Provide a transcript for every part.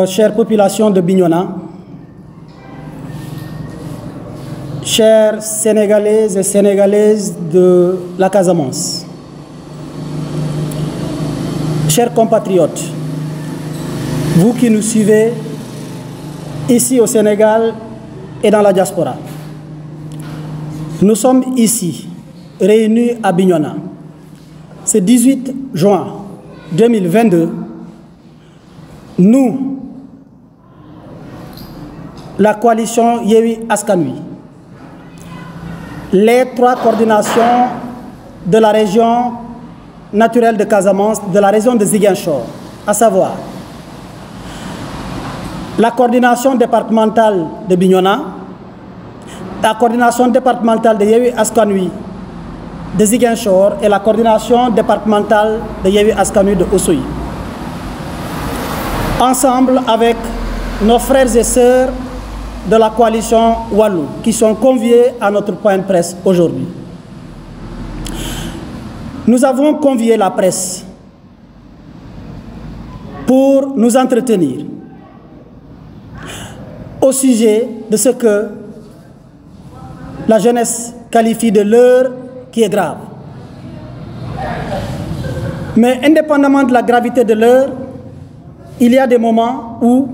Chère population de Bignona, chers Sénégalaises et Sénégalaises de la Casamance, chers compatriotes, vous qui nous suivez ici au Sénégal et dans la diaspora, nous sommes ici, réunis à Bignona. Ce 18 juin 2022, nous, la coalition Yewwi Askan Wi, les trois coordinations de la région naturelle de Casamance, de la région de Ziguinchor, à savoir la coordination départementale de Bignona, la coordination départementale de Yewwi Askan Wi de Ziguinchor et la coordination départementale de Yewwi Askan Wi de Oussouye. Ensemble avec nos frères et sœurs de la coalition Wallu qui sont conviés à notre point de presse aujourd'hui. Nous avons convié la presse pour nous entretenir au sujet de ce que la jeunesse qualifie de l'heure qui est grave. Mais indépendamment de la gravité de l'heure, il y a des moments où,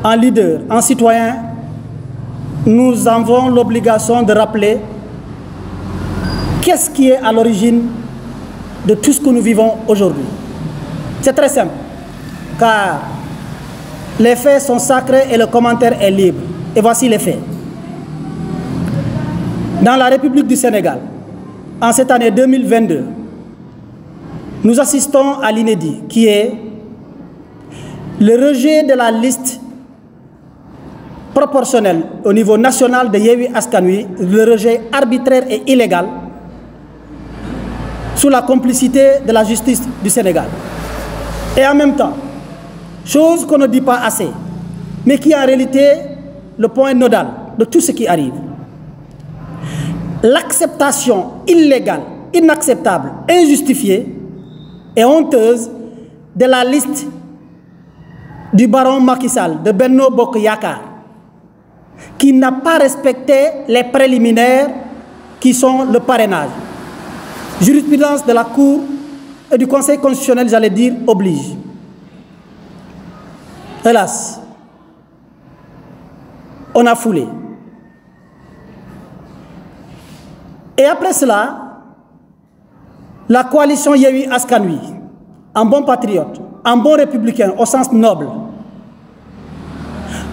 en leader, en citoyen, nous avons l'obligation de rappeler qu'est-ce qui est à l'origine de tout ce que nous vivons aujourd'hui. C'est très simple, car les faits sont sacrés et le commentaire est libre. Et voici les faits. Dans la République du Sénégal, en cette année 2022, nous assistons à l'inédit qui est le rejet de la liste proportionnelle au niveau national de Yewwi Askan Wi, le rejet arbitraire et illégal sous la complicité de la justice du Sénégal. Et en même temps, chose qu'on ne dit pas assez, mais qui est en réalité le point nodal de tout ce qui arrive. L'acceptation illégale, inacceptable, injustifiée et honteuse de la liste du baron Macky Sall de Benno Bokk Yakaar, qui n'a pas respecté les préliminaires qui sont le parrainage. Jurisprudence de la Cour et du Conseil constitutionnel, j'allais dire, oblige. Hélas, on a foulé. Et après cela, la coalition Yewwi Askan Wi, en bon patriote, en bon républicain au sens noble,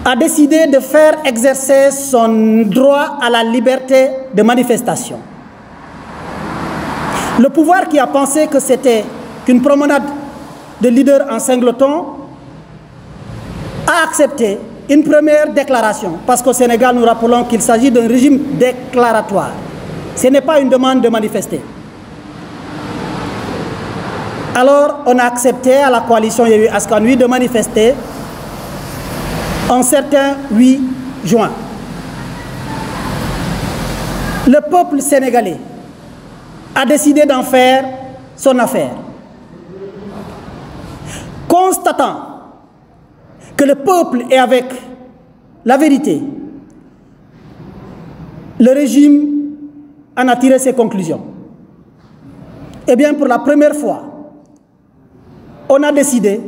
a décidé de faire exercer son droit à la liberté de manifestation. Le pouvoir qui a pensé que c'était qu'une promenade de leaders en singleton a accepté une première déclaration, parce qu'au Sénégal, nous rappelons qu'il s'agit d'un régime déclaratoire. Ce n'est pas une demande de manifester. Alors, on a accepté à la coalition Yewwi Askan Wi de manifester un certain 8 juin. Le peuple sénégalais a décidé d'en faire son affaire. Constatant que le peuple est avec la vérité, le régime en a tiré ses conclusions. Eh bien, pour la première fois, on a décidé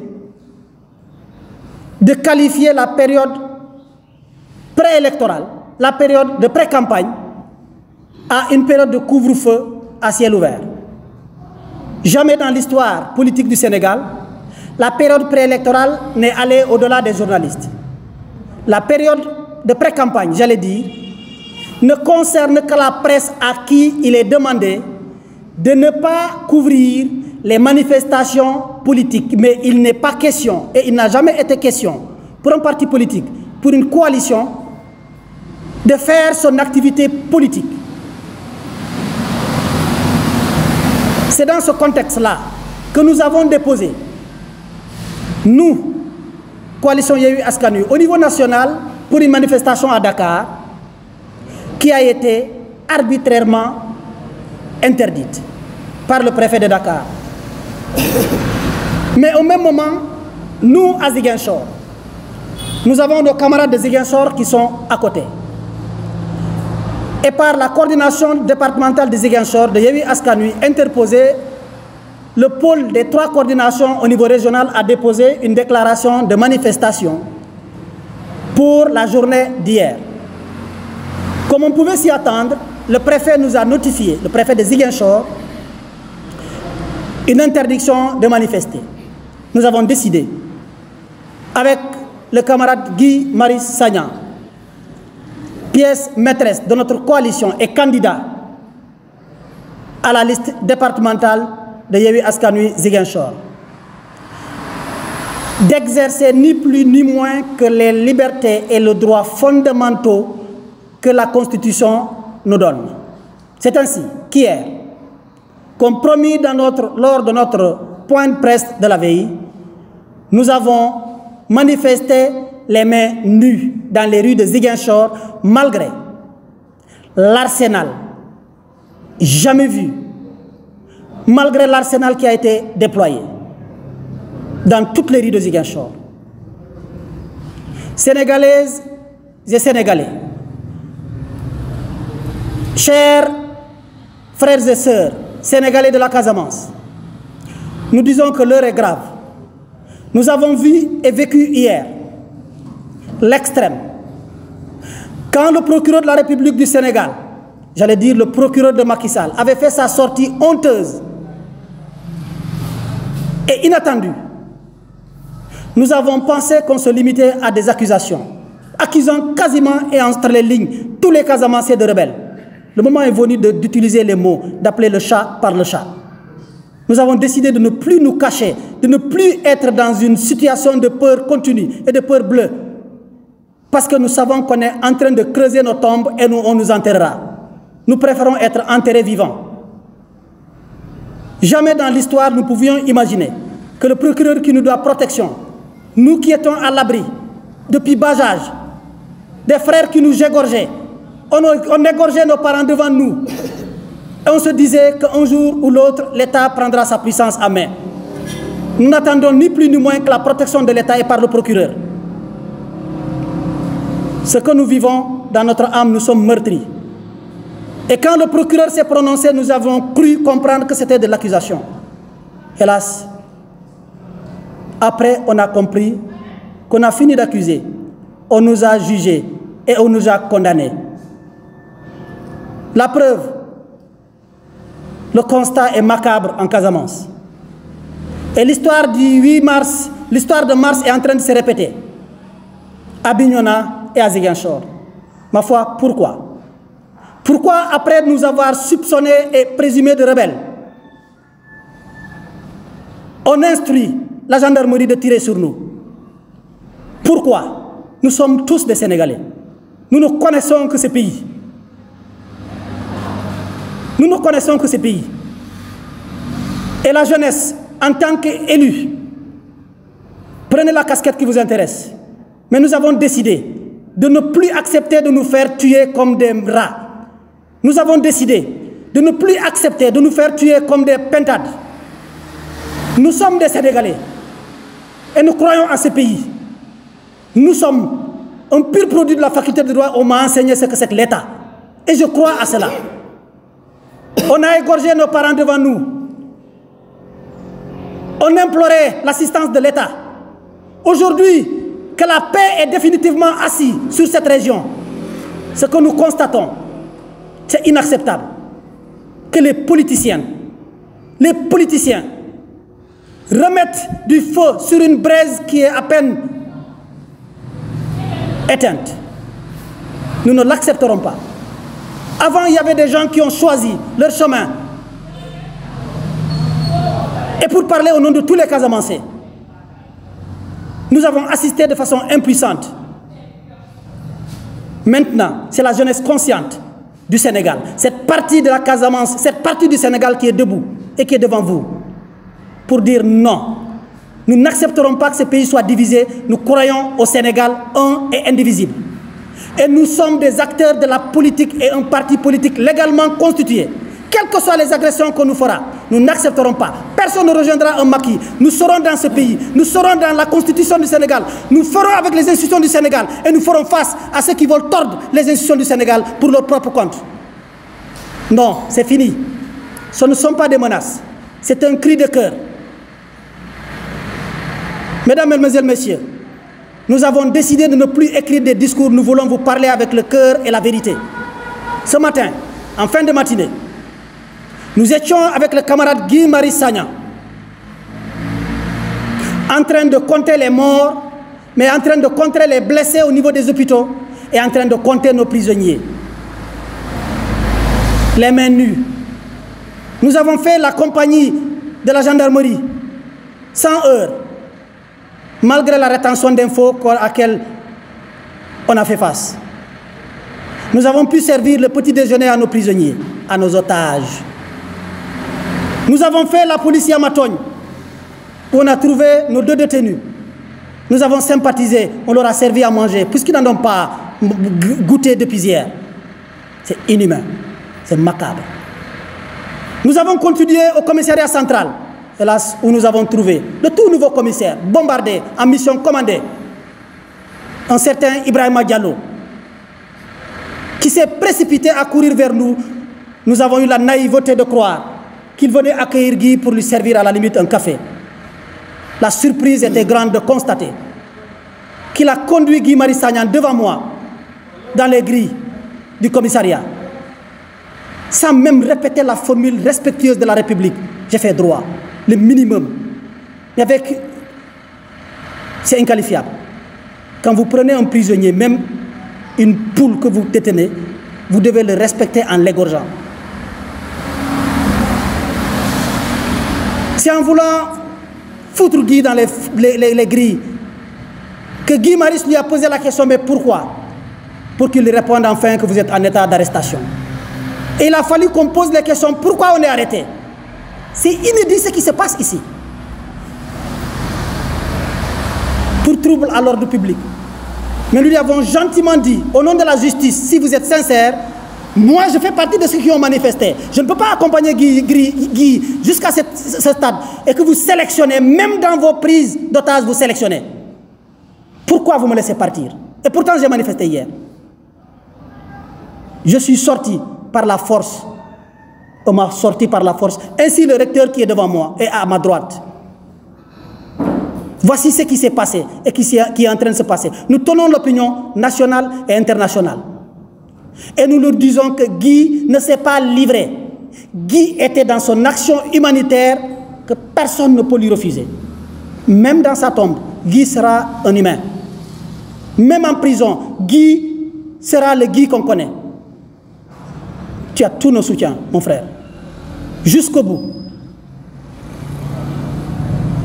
de qualifier la période préélectorale, la période de pré-campagne, à une période de couvre-feu à ciel ouvert. Jamais dans l'histoire politique du Sénégal, la période préélectorale n'est allée au-delà des journalistes. La période de pré-campagne, j'allais dire, ne concerne que la presse à qui il est demandé de ne pas couvrir les manifestations politiques. Mais il n'est pas question, et il n'a jamais été question, pour un parti politique, pour une coalition, de faire son activité politique. C'est dans ce contexte-là que nous avons déposé, nous, coalition Yewwi Askan Wi, au niveau national, pour une manifestation à Dakar, qui a été arbitrairement interdite par le préfet de Dakar. Mais au même moment, Nous, à Ziguinchor, nous avons nos camarades de Ziguinchor qui sont à côté. Et par la coordination départementale de Ziguinchor, de Yewwi Askan Wi interposé, le pôle des 3 coordinations au niveau régional a déposé une déclaration de manifestation pour la journée d'hier. Comme on pouvait s'y attendre, le préfet nous a notifié, le préfet de Ziguinchor, une interdiction de manifester. Nous avons décidé, avec le camarade Guy Marius Sagna, pièce maîtresse de notre coalition et candidat à la liste départementale de Yewwi Askan Wi Ziguinchor, d'exercer ni plus ni moins que les libertés et les droits fondamentaux que la Constitution nous donne. C'est ainsi qu'hier, comme promis lors de notre point de presse de la veille, nous avons manifesté les mains nues dans les rues de Ziguinchor, malgré l'arsenal jamais vu, malgré l'arsenal qui a été déployé dans toutes les rues de Ziguinchor. Sénégalaises et Sénégalais, chers frères et sœurs sénégalais de la Casamance, nous disons que l'heure est grave. Nous avons vu et vécu hier l'extrême. Quand le procureur de la République du Sénégal, j'allais dire le procureur de Macky Sall, avait fait sa sortie honteuse et inattendue, nous avons pensé qu'on se limitait à des accusations, accusant quasiment et entre les lignes tous les Casamancés de rebelles. Le moment est venu d'utiliser les mots, d'appeler le chat par le chat. Nous avons décidé de ne plus nous cacher, de ne plus être dans une situation de peur continue et de peur bleue. Parce que nous savons qu'on est en train de creuser nos tombes et on nous enterrera. Nous préférons être enterrés vivants. Jamais dans l'histoire nous pouvions imaginer que le procureur qui nous doit protection, nous qui étions à l'abri depuis bas âge, des frères qui nous égorgeaient, on égorgeait nos parents devant nous. Et on se disait qu'un jour ou l'autre, l'État prendra sa puissance à main. Nous n'attendons ni plus ni moins que la protection de l'État et par le procureur. Ce que nous vivons dans notre âme, nous sommes meurtris. Et quand le procureur s'est prononcé, nous avons cru comprendre que c'était de l'accusation. Hélas, après on a compris qu'on a fini d'accuser, on nous a jugés et on nous a condamnés. La preuve, le constat est macabre en Casamance. Et l'histoire du 8 mars, l'histoire de mars est en train de se répéter à Bignona et à Ziguinchor. Ma foi, pourquoi? Pourquoi, après nous avoir soupçonnés et présumés de rebelles, on instruit la gendarmerie de tirer sur nous? Pourquoi? Nous sommes tous des Sénégalais. Nous ne connaissons que ce pays. Nous ne connaissons que ce pays. Et la jeunesse, en tant qu'élue, prenez la casquette qui vous intéresse. Mais nous avons décidé de ne plus accepter de nous faire tuer comme des rats. Nous avons décidé de ne plus accepter de nous faire tuer comme des pintades. Nous sommes des Sénégalais et nous croyons en ce pays. Nous sommes un pur produit de la faculté de droit. On m'a enseigné ce que c'est que l'État. Et je crois à cela. On a égorgé nos parents devant nous. On implorait l'assistance de l'État. Aujourd'hui, que la paix est définitivement assise sur cette région, ce que nous constatons, c'est inacceptable. Que les politiciens remettent du feu sur une braise qui est à peine éteinte. Nous ne l'accepterons pas. Avant, il y avait des gens qui ont choisi leur chemin. Et pour parler au nom de tous les Casamancés, nous avons assisté de façon impuissante. Maintenant, c'est la jeunesse consciente du Sénégal, cette partie de la Casamance, cette partie du Sénégal qui est debout et qui est devant vous, pour dire non. Nous n'accepterons pas que ce pays soit divisé. Nous croyons au Sénégal un et indivisible. Et nous sommes des acteurs de la politique et un parti politique légalement constitué. Quelles que soient les agressions qu'on nous fera, nous n'accepterons pas. personne ne rejoindra un Macky. Nous serons dans ce pays, nous serons dans la constitution du Sénégal, nous ferons avec les institutions du Sénégal et nous ferons face à ceux qui veulent tordre les institutions du Sénégal pour leur propre compte. Non, c'est fini. Ce ne sont pas des menaces, c'est un cri de cœur. Mesdames, Mesdemoiselles, Messieurs, nous avons décidé de ne plus écrire des discours, nous voulons vous parler avec le cœur et la vérité. Ce matin, en fin de matinée, nous étions avec le camarade Guy Marius Sagna en train de compter les morts, mais en train de compter les blessés au niveau des hôpitaux et en train de compter nos prisonniers. Les mains nues. Nous avons fait la compagnie de la gendarmerie, 100 heures, malgré la rétention d'infos à laquelle on a fait face. Nous avons pu servir le petit déjeuner à nos prisonniers, à nos otages. Nous avons fait la police Yamatogne, où on a trouvé nos 2 détenus. Nous avons sympathisé, on leur a servi à manger, puisqu'ils n'en ont pas goûté depuis hier. C'est inhumain, c'est macabre. Nous avons continué au commissariat central, hélas, où nous avons trouvé le tout nouveau commissaire, bombardé, en mission commandée, un certain Ibrahima Diallo, qui s'est précipité à courir vers nous. Nous avons eu la naïveté de croire qu'il venait accueillir Guy pour lui servir à la limite un café. La surprise était grande de constater qu'il a conduit Guy Marius Sagna devant moi, dans les grilles du commissariat, sans même répéter la formule respectueuse de la République. J'ai fait droit, le minimum. Mais avec... C'est inqualifiable. Quand vous prenez un prisonnier, même une poule que vous détenez, vous devez le respecter en l'égorgeant. C'est en voulant foutre Guy dans les grilles que Guy Marius lui a posé la question, mais pourquoi? Pour qu'il lui réponde enfin que vous êtes en état d'arrestation. Et il a fallu qu'on pose les questions, pourquoi on est arrêté? C'est inédit ce qui se passe ici. Pour trouble à l'ordre public. Mais nous lui avons gentiment dit, au nom de la justice, si vous êtes sincère, moi je fais partie de ceux qui ont manifesté. Je ne peux pas accompagner Guy jusqu'à ce stade et que vous sélectionnez, même dans vos prises d'otages, vous sélectionnez. Pourquoi vous me laissez partir? Et pourtant j'ai manifesté hier. Je suis sorti par la force. On m'a sorti par la force. Ainsi le recteur qui est devant moi et à ma droite. Voici ce qui s'est passé et qui est en train de se passer. Nous tenons l'opinion nationale et internationale. Et nous leur disons que Guy ne s'est pas livré. Guy était dans son action humanitaire que personne ne peut lui refuser. Même dans sa tombe, Guy sera un humain. Même en prison, Guy sera le Guy qu'on connaît. Tu as tous nos soutiens, mon frère. Jusqu'au bout.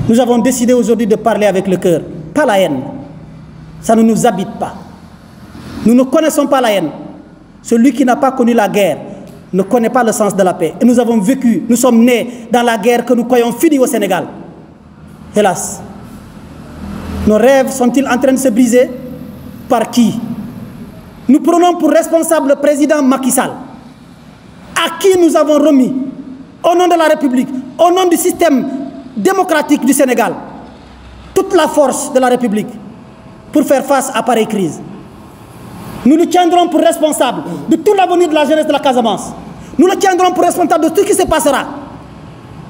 Nous avons décidé aujourd'hui de parler avec le cœur, pas la haine. Ça ne nous habite pas. Nous ne connaissons pas la haine. Celui qui n'a pas connu la guerre ne connaît pas le sens de la paix. Et nous avons vécu, nous sommes nés dans la guerre que nous croyons finie au Sénégal. Hélas. Nos rêves sont-ils en train de se briser? Par qui? Nous prenons pour responsable le président Macky Sall, à qui nous avons remis, au nom de la République, au nom du système démocratique du Sénégal, toute la force de la République pour faire face à pareille crise. Nous le tiendrons pour responsable de tout l'avenir de la jeunesse de la Casamance. Nous le tiendrons pour responsable de tout ce qui se passera.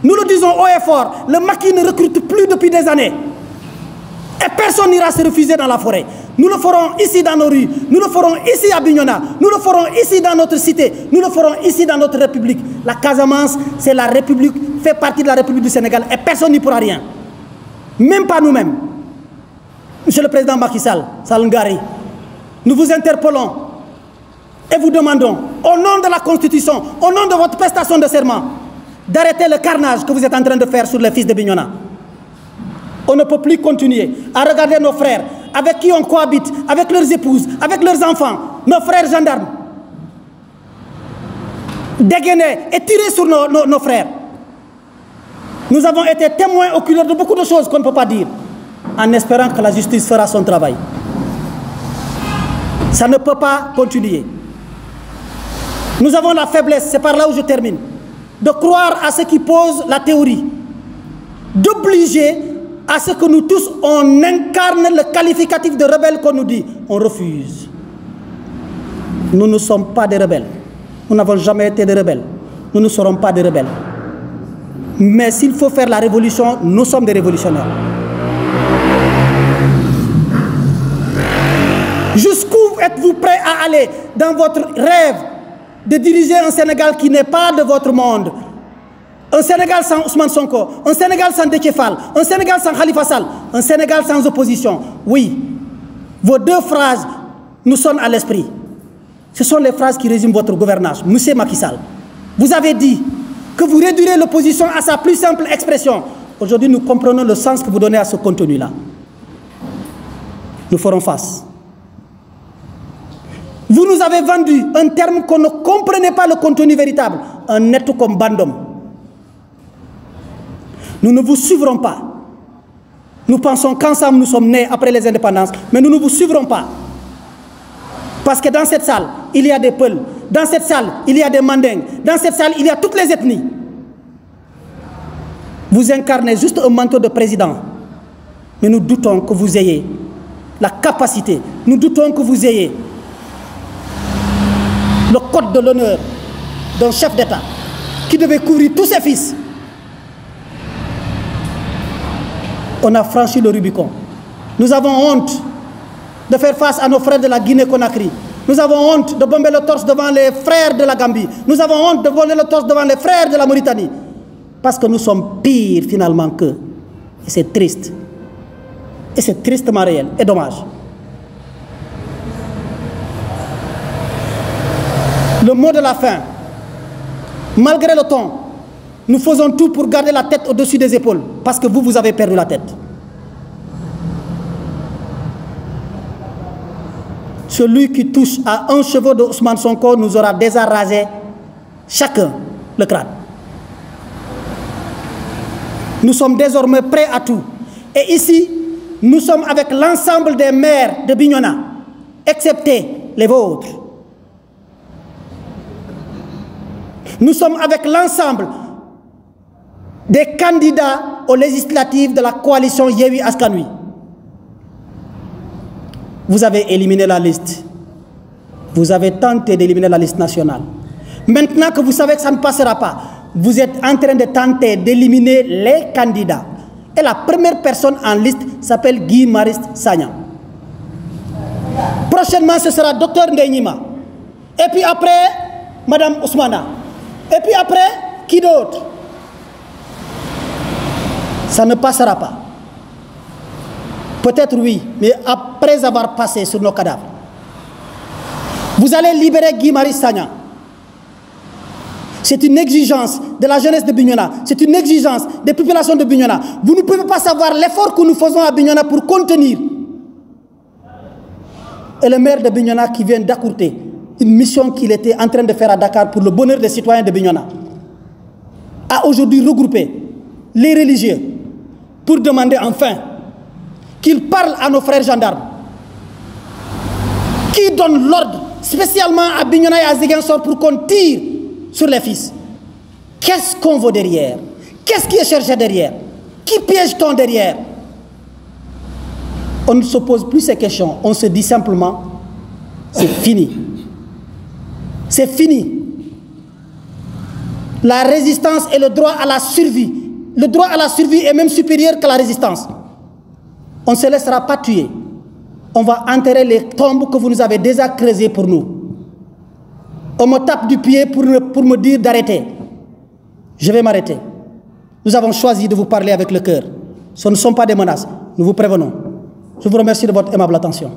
Nous le disons haut et fort, le Macky ne recrute plus depuis des années. Et personne n'ira se refuser dans la forêt. Nous le ferons ici dans nos rues, nous le ferons ici à Bignona, nous le ferons ici dans notre cité, nous le ferons ici dans notre République. La Casamance, c'est la République, fait partie de la République du Sénégal et personne n'y pourra rien. Même pas nous-mêmes. Monsieur le Président Macky Sall, Salngari, nous vous interpellons et vous demandons, au nom de la Constitution, au nom de votre prestation de serment, d'arrêter le carnage que vous êtes en train de faire sur les fils de Bignona. On ne peut plus continuer à regarder nos frères avec qui on cohabite, avec leurs épouses, avec leurs enfants, nos frères gendarmes, dégainer et tirer sur nos frères. Nous avons été témoins oculaires de beaucoup de choses qu'on ne peut pas dire, en espérant que la justice fera son travail. Ça ne peut pas continuer. Nous avons la faiblesse, c'est par là où je termine, de croire à ceux qui posent la théorie d'obliger à ce que nous tous, on incarne le qualificatif de rebelle qu'on nous dit. On refuse. Nous ne sommes pas des rebelles. Nous n'avons jamais été des rebelles. Nous ne serons pas des rebelles. Mais s'il faut faire la révolution, nous sommes des révolutionnaires. Jusqu'où êtes-vous prêts à aller dans votre rêve de diriger un Sénégal qui n'est pas de votre monde? Un Sénégal sans Ousmane Sonko, un Sénégal sans Déthié Fall, un Sénégal sans Khalifa Sall, un Sénégal sans opposition. Oui, vos deux phrases nous sonnent à l'esprit. Ce sont les phrases qui résument votre gouvernance. Monsieur Macky Sall, vous avez dit que vous réduirez l'opposition à sa plus simple expression. Aujourd'hui, nous comprenons le sens que vous donnez à ce contenu-là. Nous ferons face. Vous nous avez vendu un terme qu'on ne comprenait pas le contenu véritable, un être comme bandom. Nous ne vous suivrons pas. Nous pensons qu'ensemble nous sommes nés après les indépendances, mais nous ne vous suivrons pas. Parce que dans cette salle, il y a des Peuls, dans cette salle, il y a des Mandingues, dans cette salle, il y a toutes les ethnies. Vous incarnez juste un manteau de président, mais nous doutons que vous ayez la capacité, nous doutons que vous ayez le code de l'honneur d'un chef d'État qui devait couvrir tous ses fils. On a franchi le Rubicon. Nous avons honte de faire face à nos frères de la Guinée-Conakry. Nous avons honte de bomber le torse devant les frères de la Gambie. Nous avons honte de bomber le torse devant les frères de la Mauritanie. Parce que nous sommes pires finalement qu'eux. Et c'est triste. Et c'est tristement réel et dommage. Le mot de la fin. Malgré le ton, nous faisons tout pour garder la tête au-dessus des épaules. Parce que vous avez perdu la tête. Celui qui touche à un cheveu de Ousmane Sonko nous aura déjà rasé chacun le crâne. Nous sommes désormais prêts à tout. Et ici, nous sommes avec l'ensemble des maires de Bignona, excepté les vôtres. Nous sommes avec l'ensemble des candidats aux législatives de la coalition Yewwi Askan Wi. Vous avez éliminé la liste. Vous avez tenté d'éliminer la liste nationale. Maintenant que vous savez que ça ne passera pas, vous êtes en train de tenter d'éliminer les candidats. Et la première personne en liste s'appelle Guy Marius Sagna. Prochainement, ce sera Dr Ndeye Nyima. Et puis après, Madame Ousmana. Et puis après, qui d'autre? Ça ne passera pas. Peut-être oui, mais après avoir passé sur nos cadavres. Vous allez libérer Guy Marius Sagna. C'est une exigence de la jeunesse de Bignona. C'est une exigence des populations de Bignona. Vous ne pouvez pas savoir l'effort que nous faisons à Bignona pour contenir. Et le maire de Bignona qui vient d'accourter une mission qu'il était en train de faire à Dakar pour le bonheur des citoyens de Bignona a aujourd'hui regroupé les religieux pour demander enfin qu'ils parlent à nos frères gendarmes qui donnent l'ordre spécialement à Bignona et à Ziguinchor pour qu'on tire sur les fils. Qu'est-ce qu'on veut derrière? Qu'est-ce qui est cherché derrière? Qui piège-t-on derrière? On ne se pose plus ces questions. On se dit simplement, c'est fini. C'est fini. La résistance et le droit à la survie. Le droit à la survie est même supérieur que la résistance. On ne se laissera pas tuer. On va enterrer les tombes que vous nous avez déjà creusées pour nous. On me tape du pied pour me dire d'arrêter. Je vais m'arrêter. Nous avons choisi de vous parler avec le cœur. Ce ne sont pas des menaces. Nous vous prévenons. Je vous remercie de votre aimable attention.